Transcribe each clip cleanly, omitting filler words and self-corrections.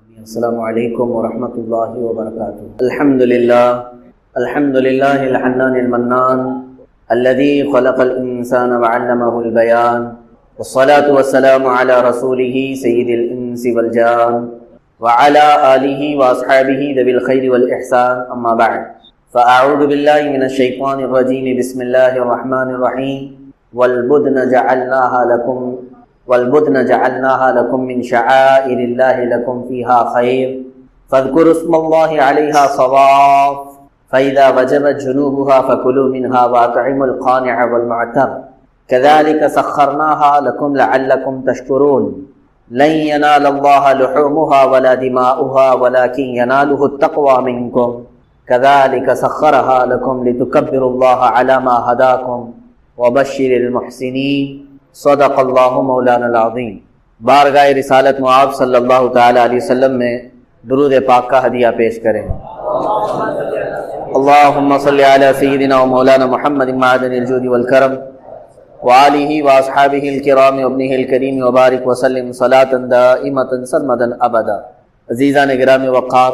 السلام علیکم ورحمۃ اللہ وبرکاتہ۔ الحمد للہ الحنان المنان الذي خلق الانسان وعلمه البيان والصلاة والسلام على رسوله سید الانس والجان وعلى آلہ واصحابہ ذوی الخیر والاحسان، اما بعد فاعوذ باللہ من الشیطان الرجیم، بسم اللہ الرحمن الرحیم۔ والبدن جعلناها لكم من شعائر الله لكم فيها خير فاذكروا اسم الله عليها صواف فإذا وجبت جنوبها فكلوا منها وأطعموا القانع والمعتر كذلك سخرناها لكم لعلكم تشكرون لن ينال الله لحومها ولا دماؤها ولكن يناله التقوى منكم كذلك سخرها لكم لتكبروا الله على ما هداكم وبشر المحسنين، صدق اللہ مولانا العظیم۔ بارگاہ رسالت معاب صلی اللہ تعالی علیہ وسلم میں درود پاک کا ہدیہ پیش کریں۔ اللہم صلی علی سیدنا و مولانا محمد معدن الجود والکرم وآلہ واصحابہ الکرام وابنہ الکریم وبارک وسلم صلاۃ دائمۃ سرمدا ابدا۔ عزیزان گرامی وقار،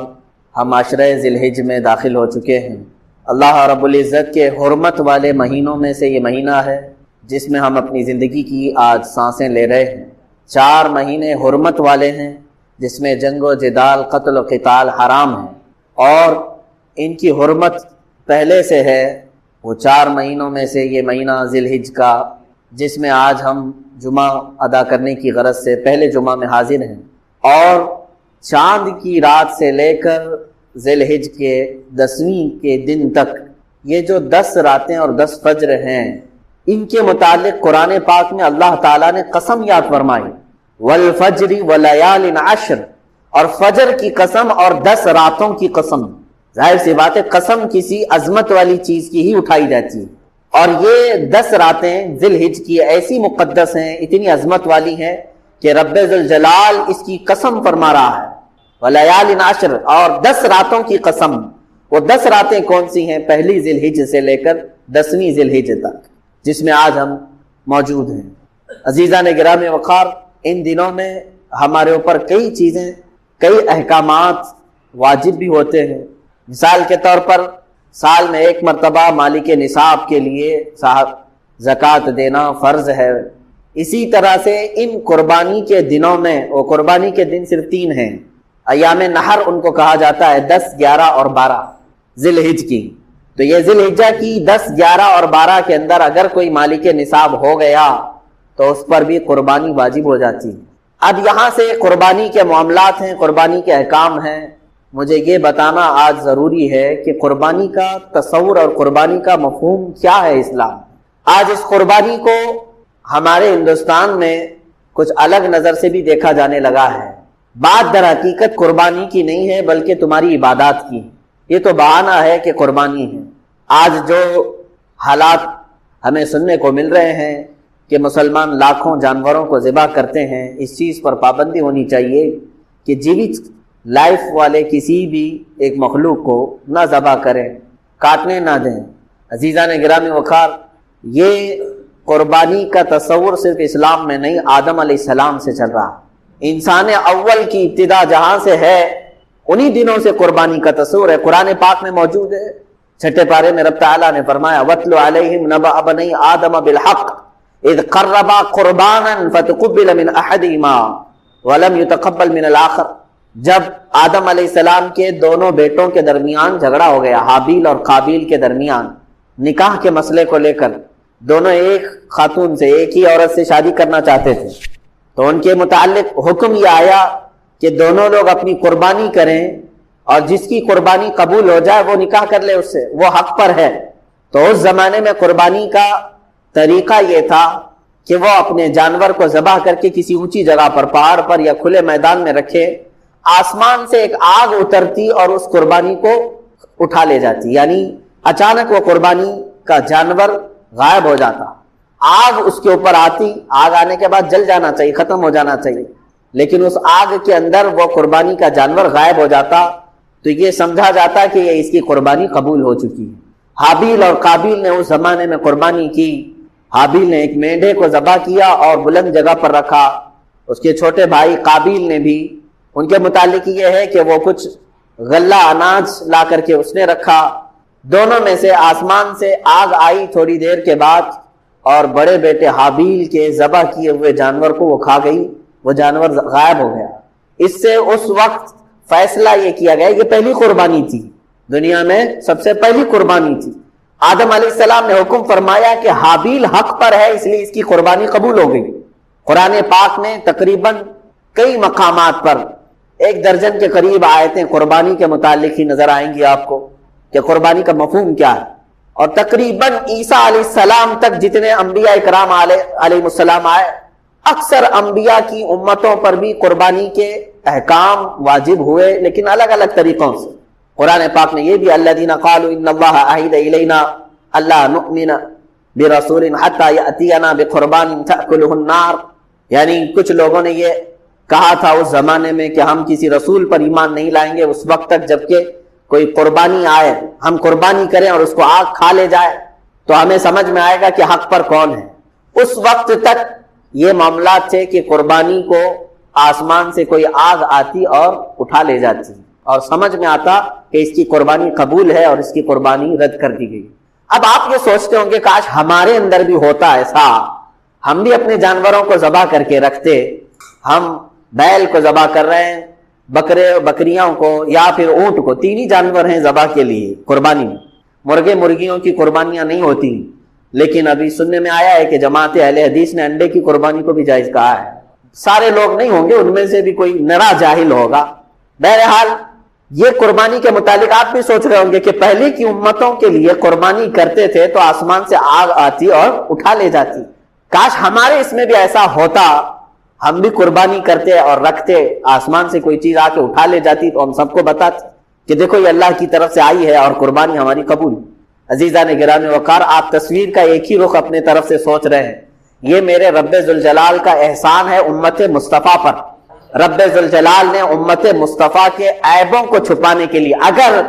ہم عشرہ ذی الحجہ میں داخل ہو چکے ہیں۔ اللہ رب العزت کے حرمت والے مہینوں میں سے یہ مہینہ ہے جس میں ہم اپنی زندگی کی آج سانسیں لے رہے ہیں۔ 4 مہینے حرمت والے ہیں جس میں جنگ و جدال، قتل و قتال حرام ہیں، اور ان کی حرمت پہلے سے ہے۔ وہ 4 مہینوں میں سے یہ مہینہ ذی الحجہ کا، جس میں آج ہم جمعہ ادا کرنے کی غرض سے پہلے جمعہ میں حاضر ہیں، اور چاند کی رات سے لے کر ذی الحجہ کے 10ویں کے دن تک یہ جو 10 راتیں اور 10 فجر ہیں، ان کے متعلق قرآن پاک میں اللہ تعالیٰ نے قسم یاد فرمائی، والفجر ولیال عشر، اور فجر کی قسم اور 10 راتوں کی قسم۔ ظاہر سی بات ہے، قسم کسی عظمت والی چیز کی ہی اٹھائی جاتی ہے، اور یہ 10 راتیں ذی الحجہ کی ایسی مقدس ہیں، اتنی عظمت والی ہیں کہ رب ذوالجلال اس کی قسم فرما رہا ہے، ولیال عشر، اور 10 راتوں کی قسم۔ وہ 10 راتیں کون سی ہیں؟ پہلی ذی الحجہ سے لے کر 10ویں ذی الحجہ تک، جس میں آج ہم موجود ہیں۔ عزیزان گرامی وقار، ان دنوں میں ہمارے اوپر کئی چیزیں، کئی احکامات واجب بھی ہوتے ہیں۔ مثال کے طور پر سال میں 1 مرتبہ مالک نصاب کے لیے زکوٰۃ دینا فرض ہے۔ اسی طرح سے ان قربانی کے دنوں میں، وہ قربانی کے دن صرف 3 ہیں، ایام نحر ان کو کہا جاتا ہے، 10، 11 اور 12 ذی الحجہ کی۔ تو یہ ذی الحجہ کی 10، 11 اور 12 کے اندر اگر کوئی مالک نصاب ہو گیا تو اس پر بھی قربانی واجب ہو جاتی ہے۔ اب یہاں سے قربانی کے معاملات ہیں، قربانی کے احکام ہیں۔ مجھے یہ بتانا آج ضروری ہے کہ قربانی کا تصور اور قربانی کا مفہوم کیا ہے اسلام۔ آج اس قربانی کو ہمارے ہندوستان میں کچھ الگ نظر سے بھی دیکھا جانے لگا ہے۔ بات در حقیقت قربانی کی نہیں ہے بلکہ تمہاری عبادات کی۔ یہ تو بہانہ ہے کہ قربانی ہے۔ آج جو حالات ہمیں سننے کو مل رہے ہیں کہ مسلمان لاکھوں جانوروں کو ذبح کرتے ہیں، اس چیز پر پابندی ہونی چاہیے کہ جیوت لائف والے کسی بھی ایک مخلوق کو نہ ذبح کریں، کاٹنے نہ دیں۔ عزیزان گرامی وقار، یہ قربانی کا تصور صرف اسلام میں نہیں، آدم علیہ السلام سے چل رہا۔ انسان اول کی ابتدا جہاں سے ہے، انہی دنوں سے قربانی کا تصور ہے۔ قرآن پاک میں موجود ہے، 6 پارے میں رب تعالیٰ نے فرمایا، وَاتْلُ عَلَيْهِمْ نَبَأَ بَنِي آدَمَ بِالْحَقِّ اِذْ قَرَّبَا قُرْبَانًا فَتُقُبِّلَ مِنْ أَحَدِهِمَا وَلَمْ يُتَقَبَّلْ مِنَ الْآخَرِ۔ جب آدم علیہ السلام کے دونوں بیٹوں کے درمیان جھگڑا ہو گیا، حابیل اور قابیل کے درمیان، نکاح کے مسئلے کو لے کر، دونوں ایک خاتون سے، ایک ہی عورت سے شادی کرنا چاہتے تھے، تو ان کے متعلق حکم یہ آیا کہ دونوں لوگ اپنی قربانی کریں، اور جس کی قربانی قبول ہو جائے وہ نکاح کر لے اس سے، وہ حق پر ہے۔ تو اس زمانے میں قربانی کا طریقہ یہ تھا کہ وہ اپنے جانور کو ذبح کر کے کسی اونچی جگہ پر، پہاڑ پر یا کھلے میدان میں رکھے، آسمان سے ایک آگ اترتی اور اس قربانی کو اٹھا لے جاتی، یعنی اچانک وہ قربانی کا جانور غائب ہو جاتا۔ آگ اس کے اوپر آتی، آگ آنے کے بعد جل جانا چاہیے، ختم ہو جانا چاہیے، لیکن اس آگ کے اندر وہ قربانی کا جانور غائب ہو جاتا، تو یہ سمجھا جاتا کہ یہ اس کی قربانی قبول ہو چکی ہے۔ حابیل اور قابیل نے اس زمانے میں قربانی کی۔ حابیل نے ایک مینڈھے کو ذبح کیا اور بلند جگہ پر رکھا، اس کے چھوٹے بھائی قابیل نے بھی ان کے متعلق یہ ہے کہ وہ کچھ غلہ اناج لا کر کے اس نے رکھا، دونوں میں سے آسمان سے آگ آئی تھوڑی دیر کے بعد، اور بڑے بیٹے حابیل کے ذبح کیے ہوئے جانور کو وہ کھا گئی، وہ جانور غائب ہو گیا۔ اس سے اس وقت فیصلہ یہ کیا گیا، یہ پہلی قربانی تھی، دنیا میں سب سے پہلی قربانی تھی۔ آدم علیہ السلام نے حکم فرمایا کہ حابیل حق پر ہے، اس لیے اس کی قربانی قبول ہو گئی۔ قرآن پاک میں تقریباً کئی مقامات پر 1 درجن کے قریب آیتیں قربانی کے متعلق ہی نظر آئیں گی آپ کو کہ قربانی کا مفہوم کیا ہے، اور تقریباً عیسیٰ علیہ السلام تک جتنے انبیاء اکرام علیہ السلام آئے، اکثر انبیاء کی امتوں پر بھی قربانی کے احکام واجب ہوئے، لیکن الگ الگ طریقوں سے۔ قرآن پاک نے یہ بھی الذین قالوا ان اللہ عہد الینا الا نؤمن برسول حتی یأتینا بقربان تأکلہ النار، یعنی کچھ لوگوں نے یہ کہا تھا اس زمانے میں کہ ہم کسی رسول پر ایمان نہیں لائیں گے اس وقت تک جب کہ کوئی قربانی آئے، ہم قربانی کریں اور اس کو آگ کھا لے جائے تو ہمیں سمجھ میں آئے گا کہ حق پر کون ہے۔ اس وقت تک یہ معاملات تھے کہ قربانی کو آسمان سے کوئی آگ آتی اور اٹھا لے جاتی اور سمجھ میں آتا کہ اس کی قربانی قبول ہے اور اس کی قربانی رد کر دی گئی۔ اب آپ یہ سوچتے ہوں گے کاش ہمارے اندر بھی ہوتا ایسا، ہم بھی اپنے جانوروں کو ذبح کر کے رکھتے، ہم بیل کو ذبح کر رہے ہیں، بکریوں کو یا پھر اونٹ کو، 3 ہی جانور ہیں ذبح کے لیے قربانی میں، مرغے مرغیوں کی قربانیاں نہیں ہوتی، لیکن ابھی سننے میں آیا ہے کہ جماعت اہل حدیث نے انڈے کی قربانی کو بھی جائز کہا ہے۔ سارے لوگ نہیں ہوں گے، ان میں سے بھی کوئی نرا جاہل ہوگا۔ بہرحال یہ قربانی کے متعلق آپ بھی سوچ رہے ہوں گے کہ پہلے کی امتوں کے لیے قربانی کرتے تھے تو آسمان سے آگ آتی اور اٹھا لے جاتی، کاش ہمارے اس میں بھی ایسا ہوتا، ہم بھی قربانی کرتے اور رکھتے، آسمان سے کوئی چیز آ کے اٹھا لے جاتی تو ہم سب کو بتاتے کہ دیکھو یہ اللہ کی طرف سے آئی ہے اور قربانی ہماری قبول۔ عزیزان گرامی وقار، آپ تصویر کا ایک ہی رخ اپنے طرف سے سوچ رہے ہیں، یہ میرے رب ذوالجلال کا احسان ہے امت مصطفیٰ پر۔ رب ذوالجلال نے امت مصطفیٰ کے عیبوں کو چھپانے کے لیے، اگر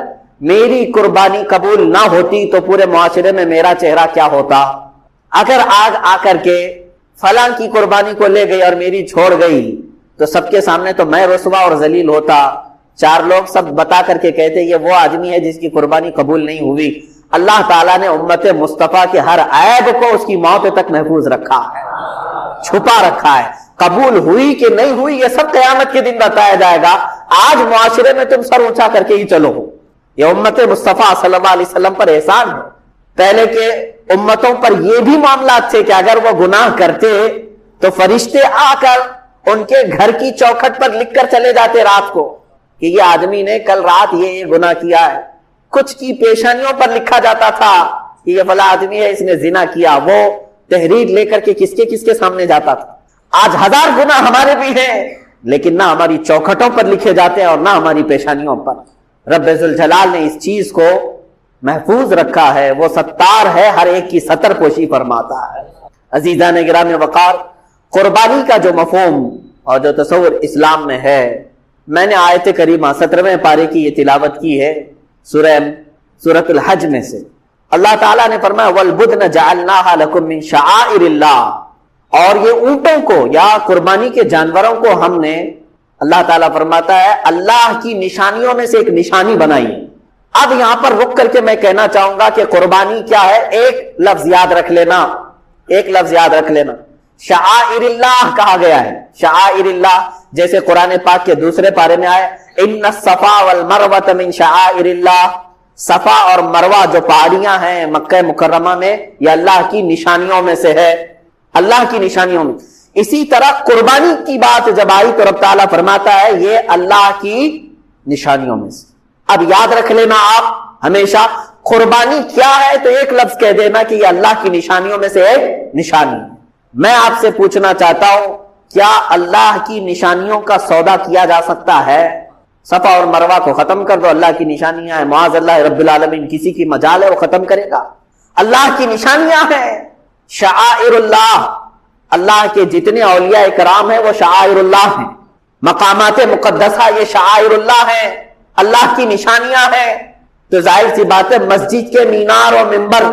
میری قربانی قبول نہ ہوتی تو پورے معاشرے میں میرا چہرہ کیا ہوتا، اگر آگ آ کر کے فلاں کی قربانی کو لے گئی اور میری چھوڑ گئی تو سب کے سامنے تو میں رسوا اور ذلیل ہوتا، 4 لوگ سب بتا کر کے کہتے یہ وہ آدمی ہے جس کی قربانی قبول نہیں ہوئی۔ اللہ تعالیٰ نے امت مصطفیٰ کے ہر عیب کو اس کی موت تک محفوظ رکھا ہے، چھپا رکھا ہے۔ قبول ہوئی کہ نہیں ہوئی یہ سب قیامت کے دن بتایا جائے گا، آج معاشرے میں تم سر اونچا کر کے ہی چلو، یہ امت مصطفیٰ صلی اللہ علیہ وسلم پر احسان ہے۔ پہلے کے امتوں پر یہ بھی معاملات تھے کہ اگر وہ گناہ کرتے تو فرشتے آ کر ان کے گھر کی چوکھٹ پر لکھ کر چلے جاتے رات کو کہ یہ آدمی نے کل رات یہ گناہ کیا ہے۔ کچھ کی پیشانیوں پر لکھا جاتا تھا کہ یہ فلاں آدمی ہے، اس نے زنا کیا، وہ تحریر لے کر کے کس کے سامنے جاتا تھا۔ آج 1000 گناہ ہمارے بھی ہیں لیکن نہ ہماری چوکھٹوں پر لکھے جاتے ہیں اور نہ ہماری پیشانیوں پر۔ رب ذوالجلال نے اس چیز کو محفوظ رکھا ہے، وہ ستار ہے، ہر ایک کی ستر پوشی فرماتا ہے۔ عزیزان گرامی وقار، قربانی کا جو مفہوم اور جو تصور اسلام میں ہے، میں نے آیت کریمہ 17ویں پارے کی یہ تلاوت کی ہے سورۃ الحج میں سے۔ اللہ تعالیٰ نے فرمایا وَالْبُدْنَ جَعَلْنَاهَا لَكُم مِّن شَعَائِرِ اللَّهِ، اور یہ اونٹوں کو یا قربانی کے جانوروں کو ہم نے، اللہ تعالیٰ فرماتا ہے، اللہ کی نشانیوں میں سے ایک نشانی بنائی۔ اب یہاں پر رک کر کے میں کہنا چاہوں گا کہ قربانی کیا ہے، ایک لفظ یاد رکھ لینا، شعائر اللہ کہا گیا ہے۔ شعائر اللہ جیسے قرآن پاک کے دوسرے پارے میں آئے ان الصفا والمروۃ من شعائر اللہ، صفا اور مروہ جو پہاڑیاں ہیں مکہ مکرمہ میں، یہ اللہ کی نشانیوں میں سے ہے، اللہ کی نشانیوں میں۔ اسی طرح قربانی کی بات جب آئی تو رب تعالیٰ فرماتا ہے یہ اللہ کی نشانیوں میں سے۔ اب یاد رکھ لینا آپ ہمیشہ، قربانی کیا ہے تو ایک لفظ کہہ دینا کہ یہ اللہ کی نشانیوں میں سے ایک نشانی۔ میں آپ سے پوچھنا چاہتا ہوں کیا اللہ کی نشانیوں کا سودا کیا جا سکتا ہے؟ صفا اور مروہ کو ختم کر دو، اللہ کی نشانیاں ہیں، معاذ اللہ رب العالمین کسی کی مجال ہے وہ ختم کرے گا؟ اللہ کی نشانیاں ہیں، شعائر اللہ، اللہ کے جتنے اولیاء کرام ہیں وہ شعائر اللہ ہیں، مقامات مقدسہ یہ شعائر اللہ ہیں، اللہ کی نشانیاں ہیں۔ تو ظاہر سی بات ہے مسجد کے مینار اور منبر،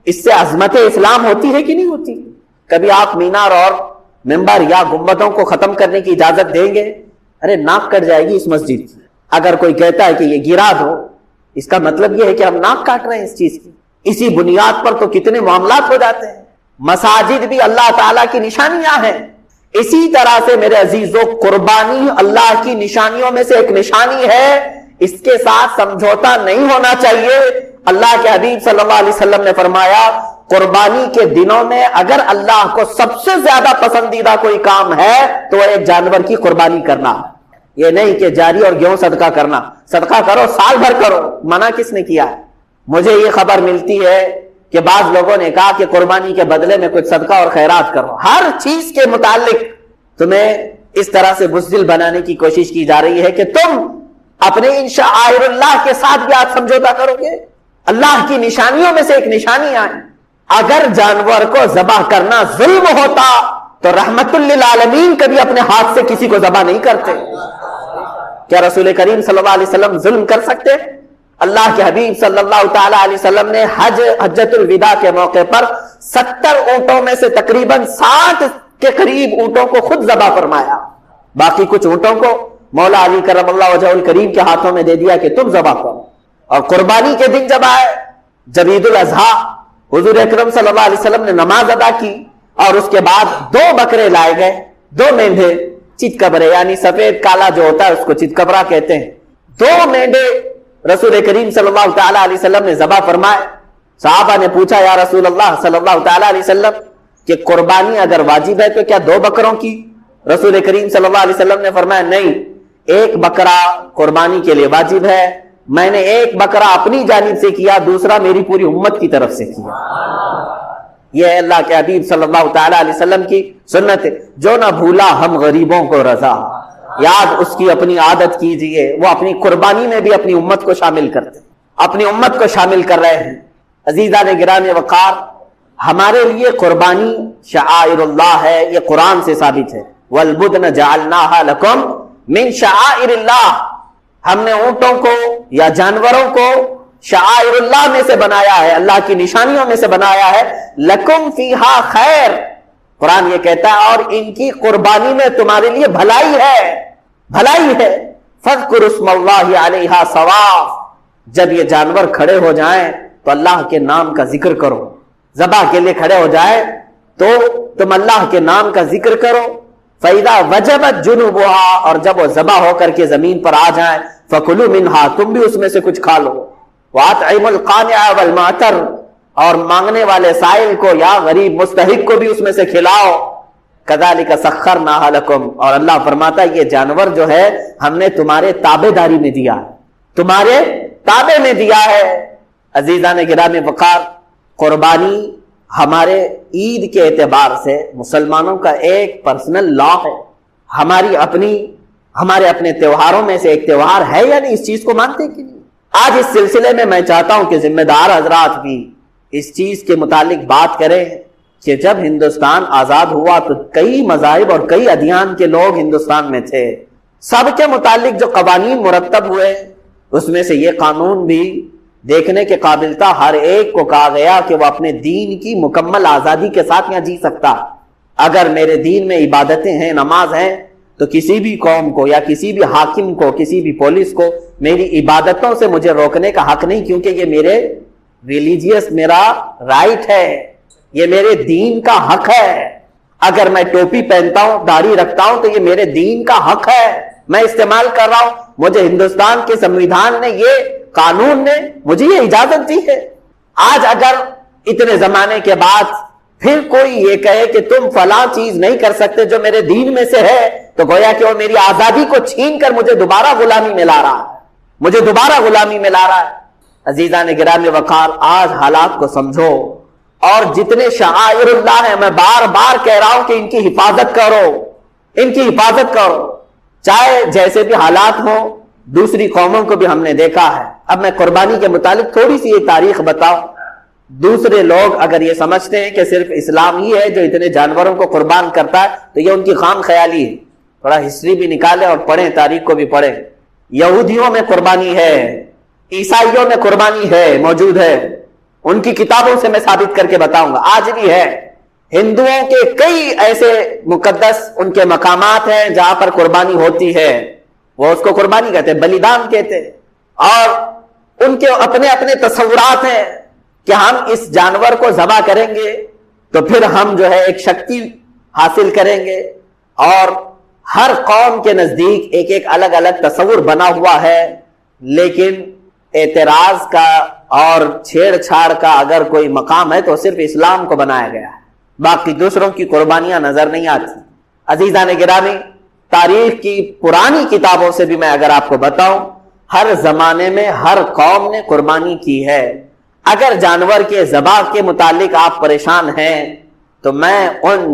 اس سے عظمت اسلام ہوتی ہے کہ نہیں ہوتی؟ کبھی آپ مینار اور منبر یا گنبدوں کو ختم کرنے کی اجازت دیں گے؟ ارے ناک کٹ جائے گی اس مسجد کی. اگر کوئی کہتا ہے کہ یہ گرا دو، اس کا مطلب یہ ہے کہ ہم ناک کاٹ رہے ہیں اس چیز کی. اسی بنیاد پر تو کتنے معاملات ہو جاتے ہیں. مساجد بھی اللہ تعالیٰ کی نشانیاں ہیں. اسی طرح سے میرے عزیزوں قربانی اللہ کی نشانیوں میں سے ایک نشانی ہے، اس کے ساتھ سمجھوتا نہیں ہونا چاہیے. اللہ کے حبیب صلی اللہ علیہ وسلم نے فرمایا قربانی کے دنوں میں اگر اللہ کو سب سے زیادہ پسندیدہ کوئی کام ہے تو وہ ایک جانور کی قربانی کرنا. یہ نہیں کہ جاری اور گیہوں صدقہ کرنا. صدقہ کرو، سال بھر کرو، منع کس نے کیا ہے؟ مجھے یہ خبر ملتی ہے کہ بعض لوگوں نے کہا کہ قربانی کے بدلے میں کچھ صدقہ اور خیرات کرو. ہر چیز کے متعلق تمہیں اس طرح سے بزدل بنانے کی کوشش کی جا رہی ہے کہ تم اپنے ان شعائر اللہ کے ساتھ بھی آج سمجھوتا کرو گے. اللہ کی نشانیوں میں سے ایک نشانی آئے. اگر جانور کو ذبح کرنا ظلم ہوتا تو رحمت للعالمین کبھی اپنے ہاتھ سے کسی کو ذبح نہیں کرتے. کیا رسول کریم صلی اللہ علیہ وسلم ظلم کر سکتے؟ اللہ کے حبیب صلی اللہ تعالی علیہ وسلم نے حجۃ الوداع کے موقع پر 70 اونٹوں میں سے تقریباً 60 کے قریب اونٹوں کو خود ذبح فرمایا. باقی کچھ اونٹوں کو مولا علی کرم اللہ وجہہ الکریم کے ہاتھوں میں دے دیا کہ تم ذبح کرو. اور قربانی کے دن جب آئے، جب عید الاضحیٰ، حضور اکرم صلی اللہ علیہ وسلم نے نماز ادا کی اور اس کے بعد 2 بکرے لائے گئے، 2 مینڈے، چتکبرے، یعنی سفید کالا جو ہوتا ہے اس کو چتکبرا کہتے ہیں. 2 مینڈے رسول کریم صلی اللہ تعالی علیہ وسلم نے ذبح فرمائے. صحابہ نے پوچھا یا رسول اللہ صلی اللہ تعالی علیہ وسلم کہ قربانی اگر واجب ہے تو کیا 2 بکروں کی؟ رسول کریم صلی اللہ علیہ وسلم نے فرمایا نہیں، 1 بکرا قربانی کے لیے واجب ہے. میں نے 1 بکرا اپنی جانب سے کیا، دوسرا میری پوری امت کی طرف سے کیا. یہ ہے اللہ کے حبیب صلی اللہ تعالی علیہ وسلم کی سنت. جو نہ بھولا ہم غریبوں کو رضا، یاد اس کی اپنی عادت کیجئے. وہ اپنی قربانی میں بھی اپنی امت کو شامل کرتے، اپنی امت کو شامل کر رہے ہیں. عزیزان گرامی وقار، ہمارے لیے قربانی شعائر اللہ ہے. یہ قرآن سے ثابت ہے. وَالْبُدْنَ جَعَلْنَاهَا لَكُمْ مِنْ شَعَائِرِ اللَّهِ. ہم نے اونٹوں کو یا جانوروں کو شعائر اللہ میں سے بنایا ہے، اللہ کی نشانیوں میں سے بنایا ہے. لکم فیہا خیر، قرآن یہ کہتا ہے اور ان کی قربانی میں تمہارے لیے بھلائی ہے، بھلائی ہے. فاذکروا اسم اللہ علیہا صواف. جب یہ جانور کھڑے ہو جائیں تو اللہ کے نام کا ذکر کرو. ذبح کے لیے کھڑے ہو جائے تو تم اللہ کے نام کا ذکر کرو. فَإِذَا وَجَبَتْ جُنُوبُهَا، اور جب وہ ذبح ہو کر کے زمین پر آ جائیں فَكُلُوا مِنْهَا، تم بھی اس میں سے کچھ کھا لو. وَأَطْعِمُوا الْقَانِعَ وَالْمُعْتَرَّ، اور مانگنے والے سائل کو یا غریب مستحق کو بھی اس میں سے کھلاؤ. كَذَلِكَ سَخَّرْنَاهَا لَكُمْ، اور اللہ فرماتا ہے یہ جانور جو ہے ہم نے تمہارے تابع داری میں دیا ہے، تمہارے تابع میں دیا ہے. عزیزان گرامی وقار، قربانی ہمارے عید کے اعتبار سے مسلمانوں کا ایک پرسنل لا ہے. ہمارے اپنے تہواروں میں سے ایک تہوار ہے، یعنی اس چیز کو مانتے کہ نہیں. آج اس سلسلے میں چاہتا ہوں کہ ذمہ دار حضرات بھی اس چیز کے متعلق بات کریں کہ جب ہندوستان آزاد ہوا تو کئی مذاہب اور کئی ادیان کے لوگ ہندوستان میں تھے. سب کے متعلق جو قوانین مرتب ہوئے اس میں سے یہ قانون بھی دیکھنے کے قابل تھا. ہر ایک کو کہا گیا کہ وہ اپنے دین کی مکمل آزادی کے ساتھ یہاں جی سکتا. اگر میرے دین میں عبادتیں ہیں، نماز ہیں، تو کسی بھی قوم کو یا کسی بھی حاکم کو، کسی بھی پولیس کو میری عبادتوں سے مجھے روکنے کا حق نہیں، کیونکہ یہ میرے ریلیجیس میرا رائٹ ہے، یہ میرے دین کا حق ہے. اگر میں ٹوپی پہنتا ہوں، داڑھی رکھتا ہوں تو یہ میرے دین کا حق ہے، میں استعمال کر رہا ہوں. مجھے ہندوستان کے سمویدھان نے، یہ قانون نے مجھے یہ اجازت دی ہے. آج اگر اتنے زمانے کے بعد پھر کوئی یہ کہے کہ تم فلاں چیز نہیں کر سکتے جو میرے دین میں سے ہے، تو گویا کہ وہ میری آزادی کو چھین کر مجھے دوبارہ غلامی میں لا رہا ہے، مجھے دوبارہ غلامی میں لا رہا ہے. عزیزان گرامی وقار، آج حالات کو سمجھو اور جتنے شعائر اللہ ہیں میں بار بار کہہ رہا ہوں کہ ان کی حفاظت کرو، ان کی حفاظت کرو، چاہے جیسے بھی حالات ہوں. دوسری قوموں کو بھی ہم نے دیکھا ہے. اب میں قربانی کے متعلق تھوڑی سی یہ تاریخ بتاؤں. دوسرے لوگ اگر یہ سمجھتے ہیں کہ صرف اسلام ہی ہے جو اتنے جانوروں کو قربان کرتا ہے تو یہ ان کی خام خیالی ہے. تھوڑا ہسٹری بھی نکالیں اور پڑھیں، تاریخ کو بھی پڑھیں. یہودیوں میں قربانی ہے، عیسائیوں میں قربانی ہے، موجود ہے. ان کی کتابوں سے میں ثابت کر کے بتاؤں گا، آج بھی ہے. ہندوؤں کے کئی ایسے مقدس ان کے مقامات ہیں جہاں پر قربانی ہوتی ہے، وہ اس کو قربانی کہتے ہیں، بلیدان کہتے ہیں، اور ان کے اپنے اپنے تصورات ہیں کہ ہم اس جانور کو ذبح کریں گے تو پھر ہم جو ہے ایک شکتی حاصل کریں گے، اور ہر قوم کے نزدیک ایک ایک الگ الگ تصور بنا ہوا ہے، لیکن اعتراض کا اور چھیڑ چھاڑ کا اگر کوئی مقام ہے تو صرف اسلام کو بنایا گیا ہے، باقی دوسروں کی قربانیاں نظر نہیں آتی۔ عزیزان گرامی، تاریخ کی پرانی کتابوں سے بھی میں اگر آپ کو بتاؤں، ہر زمانے میں ہر قوم نے قربانی کی ہے۔ اگر جانور کے ذبح کے متعلق آپ پریشان ہیں تو میں ان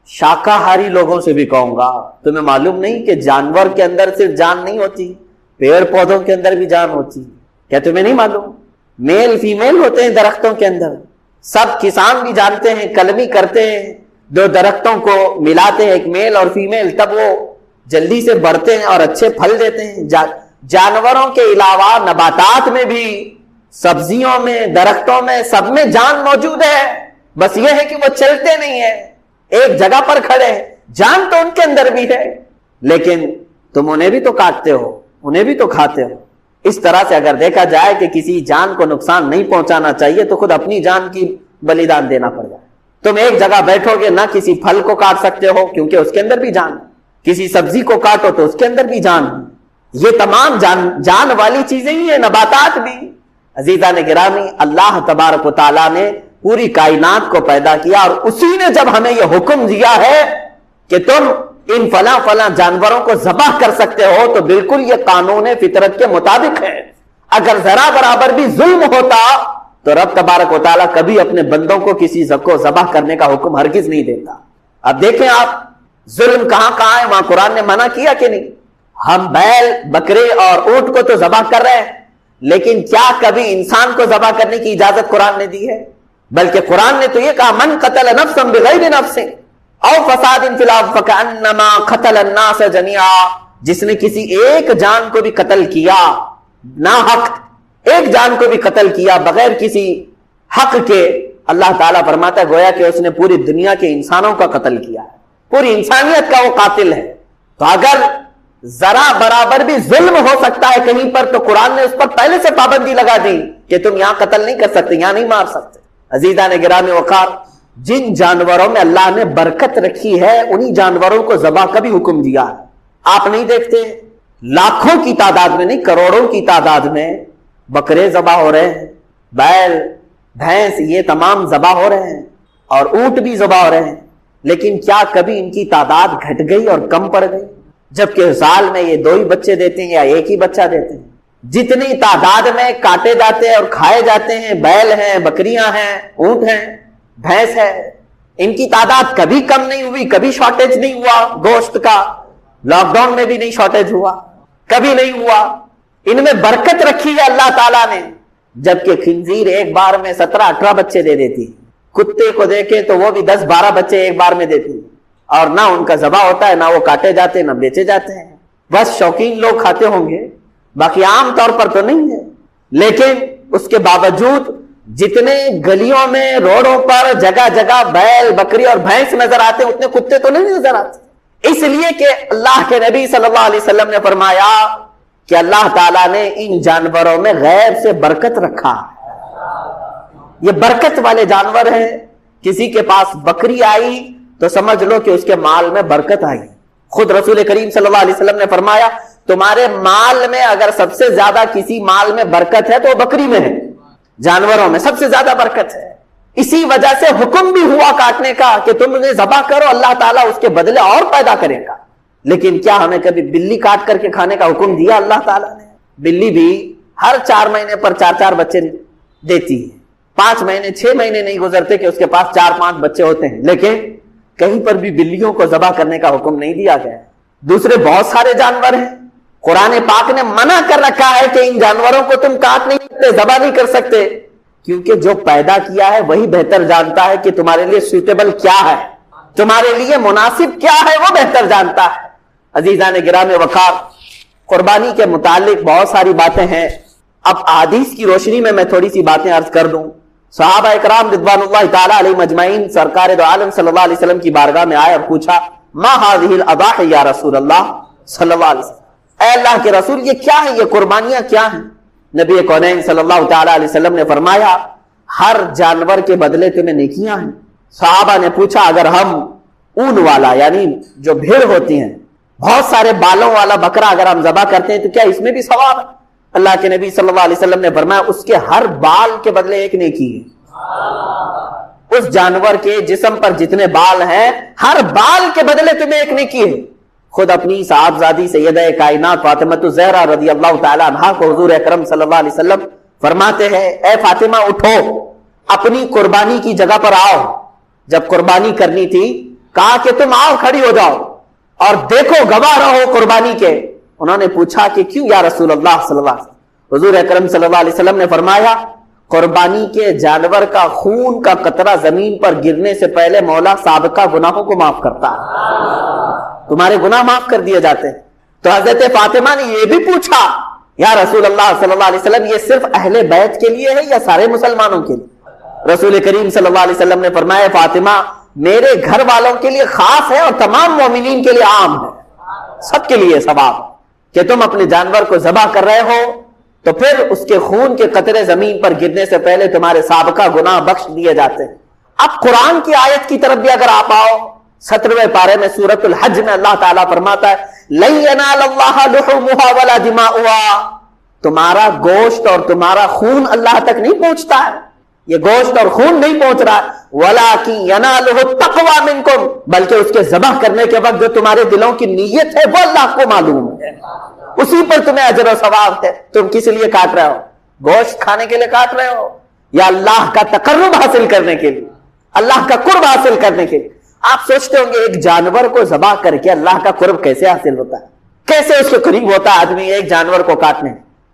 شاکاہاری لوگوں سے بھی کہوں گا، تمہیں معلوم نہیں کہ جانور کے اندر صرف جان نہیں ہوتی، پیڑ پودوں کے اندر بھی جان ہوتی؟ کیا تمہیں نہیں معلوم؟ میل فیمیل ہوتے ہیں درختوں کے اندر، سب کسان بھی جانتے ہیں، کلمی کرتے ہیں، دو درختوں کو ملاتے ہیں، ایک میل اور فیمیل، تب وہ جلدی سے بڑھتے ہیں اور اچھے پھل دیتے ہیں۔ جانوروں کے علاوہ نباتات میں بھی، سبزیوں میں، درختوں میں، سب میں جان موجود ہے، بس یہ ہے کہ وہ چلتے نہیں ہیں، ایک جگہ پر کھڑے ہیں۔ جان تو ان کے اندر بھی ہے، لیکن تم انہیں بھی تو کاٹتے ہو، انہیں بھی تو کھاتے ہو۔ اس طرح سے اگر دیکھا جائے کہ کسی جان کو نقصان نہیں پہنچانا چاہیے تو خود اپنی جان کی بلیدان دینا پڑ جائے۔ تم ایک جگہ بیٹھو گے، نہ کسی پھل کو کاٹ سکتے ہو کیونکہ اس کے اندر بھی جان، کسی سبزی کو کاٹو تو اس کے اندر بھی جان، یہ تمام جان والی چیزیں ہی ہیں، نباتات بھی۔ عزیزان گرامی، اللہ تبارک و تعالیٰ نے پوری کائنات کو پیدا کیا، اور اسی نے جب ہمیں یہ حکم دیا ہے کہ تم ان فلاں فلاں جانوروں کو ذبح کر سکتے ہو، تو بالکل یہ قانون فطرت کے مطابق ہے۔ اگر ذرا برابر بھی ظلم ہوتا تو رب تبارک و تعالیٰ کبھی اپنے بندوں کو کسی کو ذبح کرنے کا حکم ہرگز نہیں دیتا۔ اب دیکھیں آپ، ظلم کہاں کہاں ہے، وہاں قرآن نے منع کیا کہ نہیں؟ ہم بیل، بکرے اور اونٹ کو تو ذبح کر رہے ہیں، لیکن کیا کبھی انسان کو ذبح کرنے کی اجازت قرآن نے دی ہے؟ بلکہ قرآن نے تو یہ کہا، من قتل نفسا بغیر نفس او فساد فی الارض فکأنما قتل الناس جميعا، جس نے کسی ایک جان کو بھی قتل کیا ناحق، ایک جان کو بھی قتل کیا بغیر کسی حق کے، اللہ تعالیٰ فرماتا ہے گویا کہ اس نے پوری دنیا کے انسانوں کا قتل کیا ہے، پوری انسانیت کا وہ قاتل ہے۔ تو اگر ذرا برابر بھی ظلم ہو سکتا ہے کہیں پر، تو قرآن نے اس پر پہلے سے پابندی لگا دی کہ تم یہاں قتل نہیں کر سکتے، یہاں نہیں مار سکتے۔ عزیزان گرامی وقار، جن جانوروں میں اللہ نے برکت رکھی ہے انہی جانوروں کو ذبح کا بھی حکم دیا ہے۔ آپ نہیں دیکھتے لاکھوں کی تعداد میں نہیں، کروڑوں کی تعداد میں بکرے ذبح ہو رہے ہیں، بیل، بھینس، یہ تمام ذبح ہو رہے ہیں، اور اونٹ بھی ذبح ہو رہے ہیں، لیکن کیا کبھی ان کی تعداد گھٹ گئی اور کم پڑ گئی؟ جبکہ سال میں یہ 2 ہی بچے دیتے ہیں یا ایک ہی بچہ دیتے ہیں۔ جتنی تعداد میں کاٹے جاتے ہیں اور کھائے جاتے ہیں، بیل ہیں، بکریاں ہیں، اونٹ ہیں، بھینس ہے، ان کی تعداد کبھی کم نہیں ہوئی، کبھی شارٹیج نہیں ہوا گوشت کا، لاک ڈاؤن میں بھی نہیں شارٹیج ہوا، کبھی نہیں ہوا۔ ان میں برکت رکھی ہے اللہ تعالیٰ نے، جبکہ خنزیر ایک بار میں 17-18 بچے دے دیتی، کتے کو دیکھیں تو وہ بھی 10-12 بچے ایک بار میں دیتی، اور نہ ان کا ذبح ہوتا ہے، نہ وہ کاٹے جاتے ہیں، نہ بیچے جاتے ہیں۔ بس شوقین لوگ کھاتے ہوں گے، باقی عام طور پر تو نہیں ہے۔ لیکن اس کے باوجود جتنے گلیوں میں، روڈوں پر جگہ جگہ بیل، بکری اور بھینس نظر آتے ہیں، اتنے کتے تو نہیں نظر آتے، اس لیے کہ اللہ کے نبی صلی اللہ علیہ وسلم نے فرمایا کہ اللہ تعالیٰ نے ان جانوروں میں غیب سے برکت رکھا، یہ برکت والے جانور ہیں۔ کسی کے پاس بکری آئی تو سمجھ لو کہ اس کے مال میں برکت آئی۔ خود رسول کریم صلی اللہ علیہ وسلم نے فرمایا تمہارے مال میں اگر سب سے زیادہ کسی مال میں برکت ہے تو وہ بکری میں ہے، جانوروں میں سب سے زیادہ برکت ہے۔ اسی وجہ سے حکم بھی ہوا کاٹنے کا کہ تم انہیں ذبح کرو، اللہ تعالیٰ اس کے بدلے اور پیدا کرے گا۔ لیکن کیا ہمیں کبھی بلی کاٹ کر کے کھانے کا حکم دیا اللہ تعالیٰ نے؟ بلی بھی ہر 4 مہینے پر 4-4 بچے دیتی ہے، 5 مہینے 6 مہینے نہیں گزرتے کہ اس کے پاس 4-5 بچے ہوتے ہیں، لیکن کہیں پر بھی بلیوں کو ذبح کرنے کا حکم نہیں دیا گیا۔ دوسرے بہت سارے جانور ہیں، قرآن پاک نے منع کر رکھا ہے کہ ان جانوروں کو تم کاٹ نہیں سکتے، ذبح نہیں کر سکتے، کیونکہ جو پیدا کیا ہے وہی بہتر جانتا ہے کہ تمہارے لیے سوٹیبل کیا ہے، تمہارے لیے مناسب کیا ہے، وہ بہتر جانتا ہے۔ عزیزان گرامی وقار، قربانی کے متعلق بہت ساری باتیں ہیں، اب احادیث کی روشنی میں تھوڑی سی باتیں عرض کر دوں صحابہ اکرام رضوان اللہ تعالی علیہم اجمعین سرکار دو عالم صلی اللہ علیہ وسلم کی بارگاہ میں آئے اور پوچھا ما هذه الاضاحی یا رسول اللہ صلی اللہ علیہ وسلم، اے اللہ کے رسول یہ کیا ہے، یہ قربانیاں کیا ہیں؟ نبی کونین صلی اللہ تعالی علیہ وسلم نے فرمایا ہر جانور کے بدلے تمہیں نیکیاں ہیں۔ صحابہ نے پوچھا اگر ہم اون والا یعنی جو بھیڑ ہوتی ہیں بہت سارے بالوں والا بکرا اگر ہم ذبح کرتے ہیں تو کیا اس میں بھی ثواب ہے؟ اللہ کے نبی صلی اللہ علیہ وسلم نے فرمایا اس کے ہر بال کے بدلے ایک نیکی ہے۔ اس جانور کے جسم پر جتنے بال ہیں ہر بال کے بدلے تمہیں ایک نیکی ہے۔ خود اپنی صاحبزادی سیدہ کائنات فاطمہ الزہرا رضی اللہ تعالی عنہا کو حضور اکرم صلی اللہ علیہ وسلم فرماتے ہیں اے فاطمہ اٹھو اپنی قربانی کی جگہ پر آؤ۔ جب قربانی کرنی تھی کہا کہ تم آؤ کھڑی ہو جاؤ اور دیکھو گواہ رہو قربانی کے۔ انہوں نے پوچھا کہ کیوں یا رسول اللہ صلی اللہ علیہ وسلم؟ حضور اکرم صلی اللہ علیہ وسلم نے فرمایا قربانی کے جانور کا خون کا قطرہ زمین پر گرنے سے پہلے مولا سابقہ گناہوں کو معاف کرتا ہے، تمہارے گناہ معاف کر دیے جاتے ہیں۔ تو حضرت فاطمہ نے یہ بھی پوچھا یا رسول اللہ صلی اللہ علیہ وسلم یہ صرف اہل بیت کے لیے ہے یا سارے مسلمانوں کے لیے؟ رسول کریم صلی اللہ علیہ وسلم نے فرمایا فاطمہ میرے گھر والوں کے لیے خاص ہے اور تمام مومنین کے لیے عام ہے، سب کے لیے ثواب کہ تم اپنے جانور کو ذبح کر رہے ہو تو پھر اس کے خون کے قطرے زمین پر گرنے سے پہلے تمہارے سابقہ گناہ بخش دیے جاتے ہیں۔ اب قرآن کی آیت کی طرف بھی اگر آپ آؤ 17ویں پارے میں سورۃ الحج میں اللہ تعالیٰ فرماتا ہے لن ینال اللہ لحومها ولا دماؤها، تمہارا گوشت اور تمہارا خون اللہ تک نہیں پہنچتا ہے، یہ گوشت اور خون نہیں پہنچ رہا ہے، ولکن ینالہ التقوی منکم، بلکہ اس کے ذبح کرنے کے وقت جو تمہارے دلوں کی نیت ہے وہ اللہ کو معلوم ہے، اسی پر تمہیں اجر و ثواب ہے۔ تم کس لیے کاٹ رہے ہو؟ گوشت کھانے کے لیے کاٹ رہے ہو یا اللہ کا تقرب حاصل کرنے کے لیے، اللہ کا قرب حاصل کرنے کے لیے؟ آپ سوچتے ہوں گے ایک جانور کو ذبح کر کے اللہ کا قرب کیسے حاصل ہوتا ہے، کیسے اس کے قریب ہوتا ہے آدمی ایک جانور کو کاٹنے؟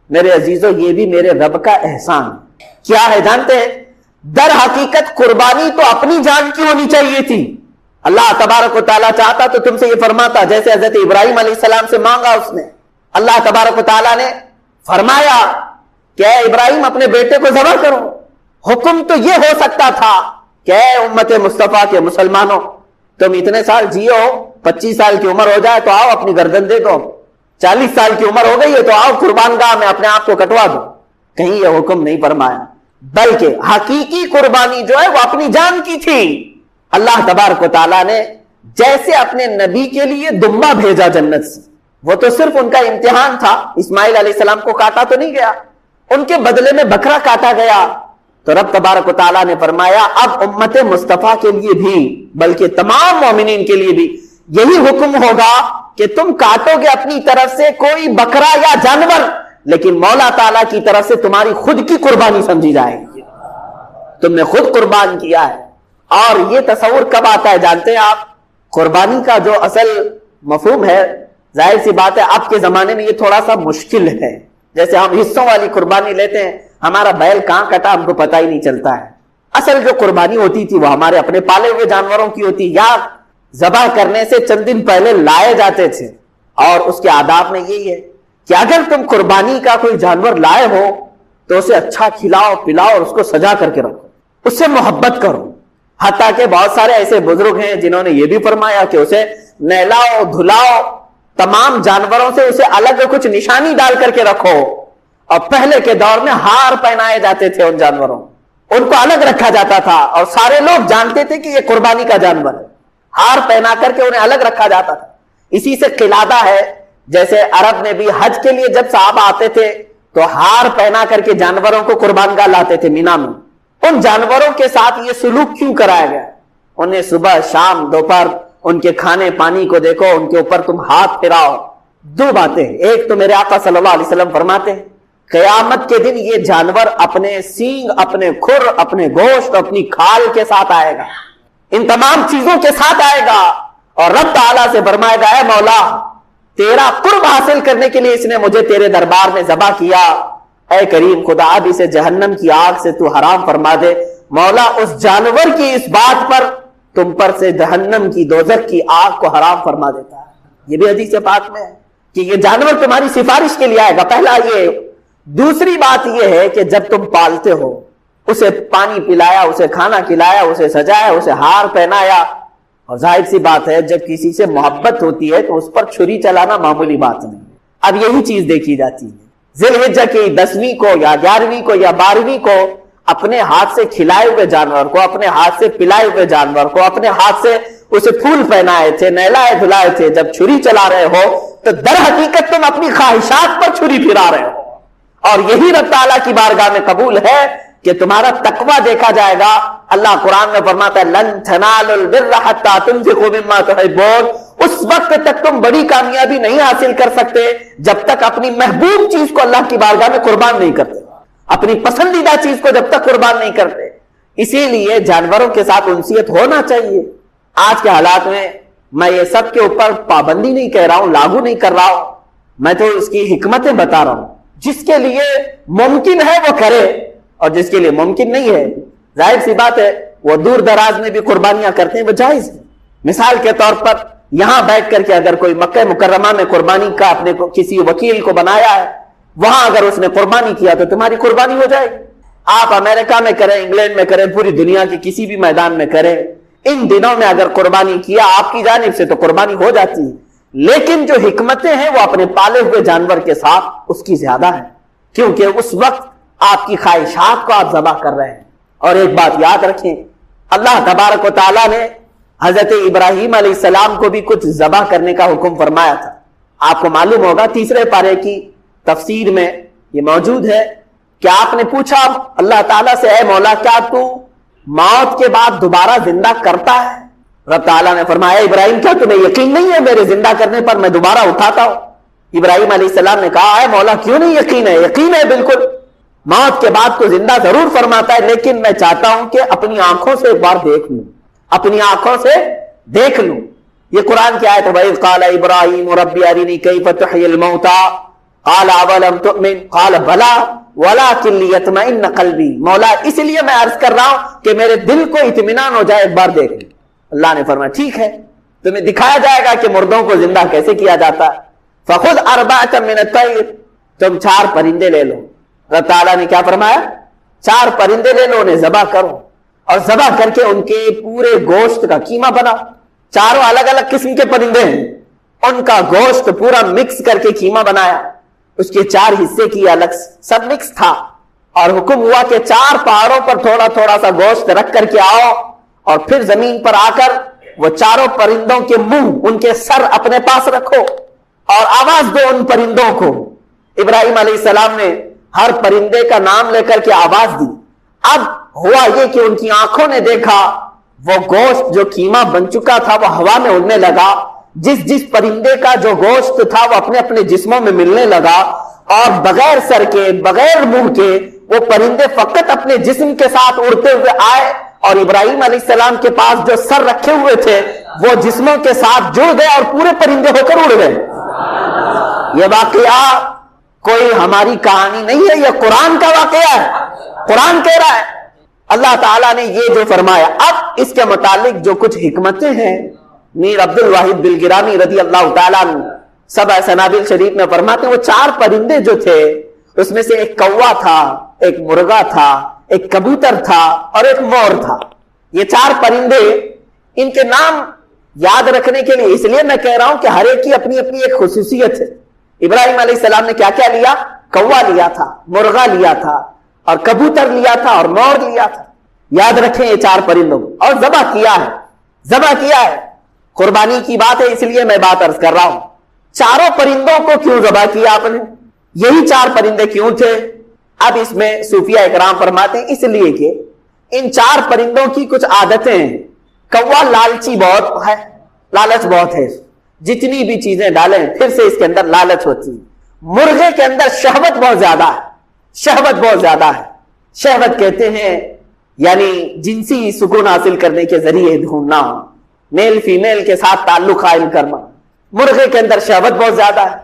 میرے عزیزوں یہ بھی میرے رب کا احسان کیا ہے جانتے ہیں؟ در حقیقت قربانی تو اپنی جان کی ہونی چاہیے تھی، اللہ تبارک و تعالیٰ چاہتا تو تم سے یہ فرماتا جیسے حضرت ابراہیم علیہ السلام سے مانگا اس نے، اللہ تبارک و تعالیٰ نے فرمایا کہ اے ابراہیم اپنے بیٹے کو ذبح کرو۔ حکم تو یہ ہو سکتا تھا کہ اے امت مصطفیٰ کے مسلمانوں تم اتنے سال جیو، 25 سال کی عمر ہو جائے تو آؤ اپنی گردن دے دو، 40 سال کی عمر ہو گئی ہے تو آؤ قربان گاہ میں اپنے آپ کو کٹوا دو، کہیں یہ حکم نہیں فرمایا، بلکہ حقیقی قربانی جو ہے وہ اپنی جان کی تھی۔ اللہ تبارک و تعالیٰ نے جیسے اپنے نبی کے لیے دمبا بھیجا جنت سے، وہ تو صرف ان کا امتحان تھا، اسماعیل علیہ السلام کو کاٹا تو نہیں گیا، ان کے بدلے میں بکرا کاٹا گیا، تو رب تبارک و تعالیٰ نے فرمایا اب امت مصطفیٰ کے لیے بھی بلکہ تمام مومنین کے لیے بھی یہی حکم ہوگا کہ تم کاٹو گے اپنی طرف سے کوئی بکرا یا جانور، لیکن مولا تعالیٰ کی طرف سے تمہاری خود کی قربانی سمجھی جائے گی، تم نے خود قربان کیا ہے۔ اور یہ تصور کب آتا ہے جانتے ہیں آپ؟ قربانی کا جو اصل مفہوم ہے ظاہر سی بات ہے اب کے زمانے میں یہ تھوڑا سا مشکل ہے، جیسے ہم حصوں والی قربانی لیتے ہیں، ہمارا بیل کہاں کٹا ہم کو پتہ ہی نہیں چلتا ہے۔ اصل جو قربانی ہوتی تھی وہ ہمارے اپنے پالے ہوئے جانوروں کی ہوتی، یا ذبح کرنے سے چند دن پہلے لائے جاتے تھے، اور اس کے آداب میں یہی ہے کہ اگر تم قربانی کا کوئی جانور لائے ہو تو اسے اچھا کھلاؤ پلاؤ اور اس کو سجا کر کے رکھو، اس سے محبت کرو۔ حتیٰ کہ بہت سارے ایسے بزرگ ہیں جنہوں نے یہ بھی فرمایا کہ اسے نہلاؤ دھلاؤ، تمام جانوروں سے اسے الگ کچھ نشانی ڈال کر کے رکھو، اور پہلے کے دور میں ہار پہنائے جاتے تھے ان جانوروں، ان کو الگ رکھا جاتا تھا اور سارے لوگ جانتے تھے کہ یہ قربانی کا جانور ہے، ہار پہنا کر کے انہیں الگ رکھا جاتا تھا۔ اسی سے قلادہ ہے، جیسے عرب میں بھی حج کے لیے جب صحابہ آتے تھے تو ہار پہنا کر کے جانوروں کو قربان گاہ لاتے تھے مینا میں۔ ان جانوروں کے ساتھ یہ سلوک کیوں کرایا گیا؟ انہیں صبح شام دوپہر ان کے کھانے پانی کو دیکھو، ان کے اوپر تم ہاتھ پھراؤ۔ دو باتیں، ایک تو میرے آقا صلی اللہ علیہ وسلم فرماتے ہیں قیامت کے دن یہ جانور اپنے سینگ اپنے کھر اپنے گوشت اپنی کھال کے ساتھ آئے گا، ان تمام چیزوں کے ساتھ آئے گا، اور رب تعالیٰ سے فرمائے گا اے مولا تیرا قرب حاصل کرنے کے لیے اس نے مجھے تیرے دربار میں ذبح کیا، اے کریم خدا اب اسے جہنم کی آگ سے تو حرام فرما دے۔ مولا اس جانور کی اس بات پر تم پر سے جہنم کی دوزخ کی آگ کو حرام فرما دیتا ہے۔ یہ بھی حدیث پاک میں ہے کہ یہ جانور تمہاری سفارش کے لیے آئے گا، پہلا یہ۔ دوسری بات یہ ہے کہ جب تم پالتے ہو اسے پانی پلایا، اسے کھانا کھلایا، اسے سجایا، اسے ہار پہنایا. اور ظاہر سی بات ہے جب کسی سے محبت ہوتی ہے تو اس پر چھری چلانا معمولی بات نہیں. اب یہی چیز دیکھی جاتی ہے. ذی الحجہ کی 10ویں کو یا 11ویں کو یا 12ویں کو اپنے ہاتھ سے کھلائے ہوئے جانور کو، اپنے ہاتھ سے پلائے ہوئے جانور کو، اپنے ہاتھ سے اسے پھول پہنائے تھے، نہلائے دھلائے تھے، جب چھری چلا رہے ہو تو در حقیقت تم اپنی خواہشات پر چھری پھرا رہے ہو. اور یہی رب تعالیٰ کی بارگاہ میں قبول ہے کہ تمہارا تقویٰ دیکھا جائے گا. اللہ قرآن میں فرماتا ہے لن تنالوا البر حتى تنفقوا مما تحبون. اس وقت تک تم بڑی کامیابی نہیں حاصل کر سکتے جب تک اپنی محبوب چیز کو اللہ کی بارگاہ میں قربان نہیں کرتے، اپنی پسندیدہ چیز کو جب تک قربان نہیں کرتے. اسی لیے جانوروں کے ساتھ انسیت ہونا چاہیے. آج کے حالات میں یہ سب کے اوپر پابندی نہیں کہہ رہا ہوں، لاگو نہیں کر رہا ہوں، میں تو اس کی حکمتیں بتا رہا ہوں. جس کے لیے ممکن ہے وہ کرے، اور جس کے لیے ممکن نہیں ہے ظاہر سی بات ہے وہ دور دراز میں بھی قربانیاں کرتے ہیں، وہ جائز ہے. مثال کے طور پر یہاں بیٹھ کر کے اگر کوئی مکہ مکرمہ میں قربانی کا اپنے کو کسی وکیل کو بنایا ہے، وہاں اگر اس نے قربانی کیا تو تمہاری قربانی ہو جائے گی. آپ امریکہ میں کریں، انگلینڈ میں کریں، پوری دنیا کے کسی بھی میدان میں کریں، ان دنوں میں اگر قربانی کیا آپ کی جانب سے تو قربانی ہو جاتی ہے. لیکن جو حکمتیں ہیں وہ اپنے پالے ہوئے جانور کے ساتھ اس کی زیادہ ہے، کیونکہ اس وقت آپ کی خواہشات کو آپ ذبح کر رہے ہیں. اور ایک بات یاد رکھیں، اللہ تبارک و تعالیٰ نے حضرت ابراہیم علیہ السلام کو بھی کچھ ذبح کرنے کا حکم فرمایا تھا. آپ کو معلوم ہوگا 3 پارے کی تفسیر میں یہ موجود ہے کہ آپ نے پوچھا اللہ تعالیٰ سے، اے مولا کیا تو موت کے بعد دوبارہ زندہ کرتا ہے؟ رب تعالیٰ نے فرمایا ابراہیم کیا تمہیں یقین نہیں ہے میرے زندہ کرنے پر میں دوبارہ اٹھاتا ہوں؟ ابراہیم علیہ السلام نے کہا اے مولا کیوں نہیں یقین ہے؟ یقین ہے بالکل، موت کے بعد تو زندہ ضرور فرماتا ہے، لیکن میں چاہتا ہوں کہ اپنی آنکھوں سے ایک بار دیکھ لوں، اپنی آنکھوں سے دیکھ لوں. یہ قرآن کی آیت ہے وَإِذْ قَالَ إِبْرَاهِيمُ رَبِّ أَرِنِي كَيْفَ تُحْيِي الْمَوْتَىٰ قَالَ أَوَلَمْ تُؤْمِنْ قَالَ بَلَىٰ وَلَٰكِن لِيَطْمَئِنَّ قَلْبِي. مولا اس لیے میں عرض کر رہا ہوں کہ میرے دل کو اطمینان ہو جائے، ایک بار دیکھ لیں. اللہ نے فرمایا ٹھیک ہے، تمہیں دکھایا جائے گا کہ مردوں کو زندہ کیسے کیا جاتا ہے. فَخُذْ أَرْبَعَةً مِّنَ الطَّيْرِ. تم 4 پرندے لے لو. رب تعالیٰ نے کیا فرمایا؟ 4 پرندے لے لو، انہیں ذبح کرو اور ذبح کر کے ان کے پورے گوشت کا قیمہ بناؤ. 4 الگ الگ قسم کے پرندے ہیں، ان کا گوشت پورا مکس کر کے قیمہ بنایا. اس کے 4 حصے کی الگ سب مکس تھا، اور حکم ہوا کہ 4 پہاڑوں پر تھوڑا تھوڑا سا گوشت رکھ کر کے آؤ، اور پھر زمین پر آ کر وہ 4 پرندوں کے منہ، ان کے سر اپنے پاس رکھو اور آواز دو ان پرندوں کو. ابراہیم علیہ السلام نے ہر پرندے کا نام لے کر کے آواز دی. اب ہوا یہ کہ ان کی آنکھوں نے دیکھا وہ گوشت جو قیمہ بن چکا تھا وہ ہوا میں اڑنے لگا. جس پرندے کا جو گوشت تھا وہ اپنے اپنے جسموں میں ملنے لگا، اور بغیر سر کے بغیر منہ کے وہ پرندے فقط اپنے جسم کے ساتھ اڑتے ہوئے آئے، اور ابراہیم علیہ السلام کے پاس جو سر رکھے ہوئے تھے وہ جسموں کے ساتھ جڑ گئے اور پورے پرندے ہو کر اڑ گئے. یہ واقعہ کوئی ہماری کہانی نہیں ہے، یہ قرآن کا واقعہ ہے، قرآن کہہ رہا ہے. اللہ تعالیٰ نے یہ جو فرمایا. اب اس کے متعلق جو کچھ حکمتیں ہیں میر عبد الواحد بلگرامی رضی اللہ تعالیٰ عنہ سبع سنابل شریف میں فرماتے ہیں وہ 4 پرندے جو تھے اس میں سے ایک کوا تھا، ایک مرغا تھا، ایک کبوتر تھا اور ایک مور تھا. یہ 4 پرندے، ان کے نام یاد رکھنے کے لیے اس لیے میں کہہ رہا ہوں کہ ہر ایک کی اپنی اپنی ایک خصوصیت ہے. ابراہیم علیہ السلام نے کیا کیا لیا؟ کوا لیا تھا، مرغا لیا تھا اور کبوتر لیا تھا اور مور لیا تھا. یاد رکھیں یہ 4 پرندوں کو، اور ذبح کیا ہے. ذبح کیا ہے، قربانی کی بات ہے اس لیے میں بات عرض کر رہا ہوں. 4 پرندوں کو کیوں ذبح کیا آپ نے؟ یہی 4 پرندے کیوں تھے؟ اب اس میں صوفیہ اکرام فرماتے ہیں اس لیے کہ ان 4 پرندوں کی کچھ عادتیں ہیں. کوا لالچی بہت ہے، لالچ بہت ہے، جتنی بھی چیزیں ڈالیں پھر سے اس کے اندر لالچ ہوتی ہے. مرغے کے اندر شہوت بہت زیادہ ہے، شہوت بہت زیادہ ہے. شہوت کہتے ہیں یعنی جنسی سکون حاصل کرنے کے ذریعے ڈھونڈنا، میل فیمیل کے ساتھ تعلق قائم کرنا. مرغے کے اندر شہوت بہت زیادہ ہے.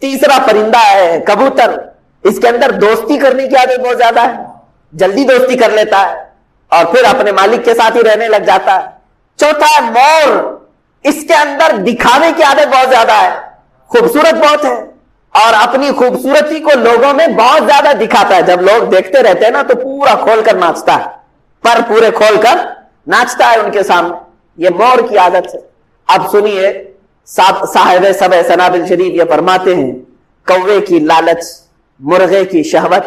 تیسرا پرندہ ہے کبوتر، اس کے اندر دوستی کرنے کی عادت بہت زیادہ ہے، جلدی دوستی کر لیتا ہے اور پھر اپنے مالک کے ساتھ ہی رہنے لگ جاتا ہے. چوتھا ہے مور، اس کے اندر دکھانے کی عادت بہت زیادہ ہے، خوبصورت بہت ہے اور اپنی خوبصورتی کو لوگوں میں بہت زیادہ دکھاتا ہے. جب لوگ دیکھتے رہتے ہیں نا تو پورا کھول کر ناچتا ہے, پر پورے کھول کر ناچتا ہے ان کے سامنے. یہ مور کی عادت ہے. اب سنیے صاحب سبع سنابل شریف یہ فرماتے ہیں کوے کی لالچ, مرغے کی شہوت,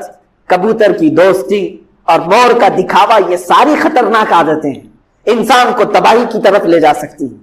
کبوتر کی دوستی اور مور کا دکھاوا, یہ ساری خطرناک عادتیں ہیں, انسان کو تباہی کی طرف لے جا سکتی ہیں.